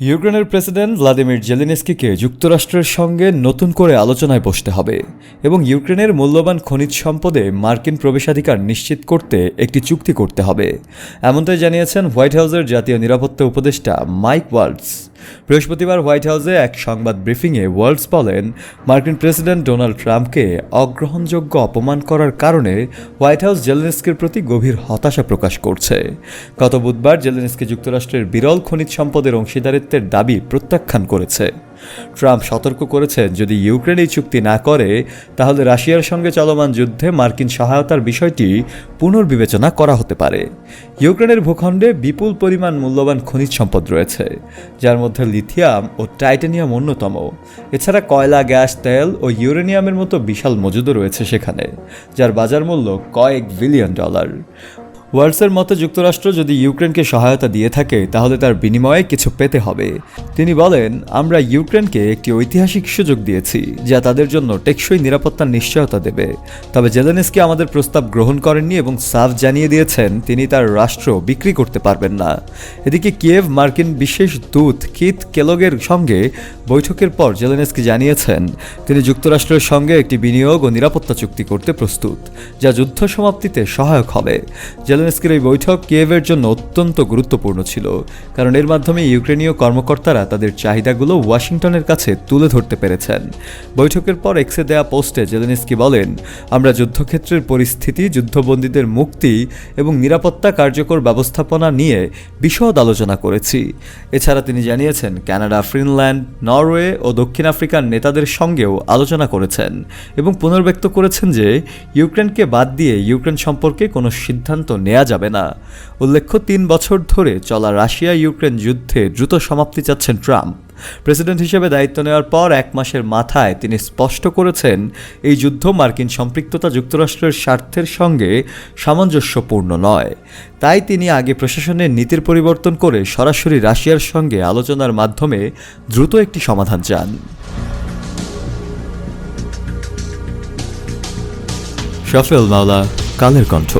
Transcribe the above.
ইউক্রেনের president Vladimir জেলেনস্কিকে যুক্তরাষ্ট্রের সঙ্গে নতুন করে আলোচনায় বসতে হবে এবং ইউক্রেনের মূল্যবান খনিজ সম্পদে মার্কিন প্রবেশাধিকার নিশ্চিত করতে একটি চুক্তি করতে হবে, এমনটাই জানিয়েছেন হোয়াইট হাউসের জাতীয় নিরাপত্তা উপদেষ্টা মাইক ওয়ালটজ। বৃহস্পতিবার হোয়াইট হাউসে এক সংবাদ ব্রিফিংয়ে ওয়ালটজ বলেন, মার্কিন প্রেসিডেন্ট ডোনাল্ড ট্রাম্পকে অগ্রহণযোগ্য অপমান করার কারণে হোয়াইট হাউস জেলেনস্কির প্রতি গভীর হতাশা প্রকাশ করছে। গত বুধবার জেলেনস্কি যুক্তরাষ্ট্রের বিরল খনিজ সম্পদের অংশীদারিত্বের দাবি প্রত্যাখ্যান করেছে। ট্রাম্প সতর্ক করেছেন, যদি ইউক্রেন এই চুক্তি না করে তাহলে রাশিয়ার সঙ্গে চলমান যুদ্ধে মার্কিন সহায়তার বিষয়টি পুনর্বিবেচনা করা হতে পারে। ইউক্রেনের ভূখণ্ডে বিপুল পরিমাণ মূল্যবান খনিজ সম্পদ রয়েছে, যার মধ্যে লিথিয়াম ও টাইটানিয়াম অন্যতম। এছাড়া কয়লা, গ্যাস, তেল ও ইউরেনিয়ামের মতো বিশাল মজুদও রয়েছে সেখানে, যার বাজার মূল্য কয়েক বিলিয়ন ডলার। ওয়ালটজের মতে, যুক্তরাষ্ট্র যদি ইউক্রেনকে সহায়তা দিয়ে থাকে তাহলে তার বিনিময়ে কিছু পেতে হবে। তিনি বলেন, আমরা ইউক্রেনকে একটি ঐতিহাসিক সুযোগ দিয়েছি যা তাদের জন্য টেকসই নিরাপত্তার নিশ্চয়তা দেবে। তবে জেলেনস্কি আমাদের প্রস্তাব গ্রহণ করেননি এবং সাফ জানিয়ে দিয়েছেন তিনি তার রাষ্ট্র বিক্রি করতে পারবেন না। এদিকে কিয়েভ মার্কিন বিশেষ দূত কিথ কেলগের সঙ্গে বৈঠকের পর জেলেনস্কি জানিয়েছেন তিনি যুক্তরাষ্ট্রের সঙ্গে একটি বিনিয়োগ ও নিরাপত্তা চুক্তি করতে প্রস্তুত, যা যুদ্ধ সমাপ্তিতে সহায়ক হবে। জেলেনস্কির এই বৈঠক কিয়েভের জন্য অত্যন্ত গুরুত্বপূর্ণ ছিল, কারণ এর মাধ্যমে ইউক্রেনীয় কর্মকর্তারা তাদের চাহিদাগুলো ওয়াশিংটনের কাছে তুলে ধরতে পেরেছেন। বৈঠকের পর এক্সে দেয়া পোস্টে জেলেনস্কি বলেন, আমরা যুদ্ধক্ষেত্রের পরিস্থিতি, যুদ্ধবন্দীদের মুক্তি এবং নিরাপত্তা কার্যকর ব্যবস্থাপনা নিয়ে বিশদ আলোচনা করেছি। এছাড়া তিনি জানিয়েছেন কানাডা, ফিনল্যান্ড, নরওয়ে ও দক্ষিণ আফ্রিকার নেতাদের সঙ্গেও আলোচনা করেছেন এবং পুনর্ব্যক্ত করেছেন যে ইউক্রেনকে বাদ দিয়ে ইউক্রেন সম্পর্কে কোনো সিদ্ধান্ত নেওয়া যাবে না। উল্লেখ্য, 3 বছর ধরে চলা রাশিয়া ইউক্রেন যুদ্ধে দ্রুত সমাপ্তি চাচ্ছেন ট্রাম্প। প্রেসিডেন্ট হিসেবে দায়িত্ব নেওয়ার পর 1 মাসের মাথায় তিনি স্পষ্ট করেছেন এই যুদ্ধ মার্কিন সম্পৃক্ততা যুক্তরাষ্ট্রের স্বার্থের সঙ্গে সামঞ্জস্যপূর্ণ নয়। তাই তিনি আগে প্রশাসনের নীতির পরিবর্তন করে সরাসরি রাশিয়ার সঙ্গে আলোচনার মাধ্যমে দ্রুত একটি সমাধান চান। শফিউল মাওলা, কালের কণ্ঠ।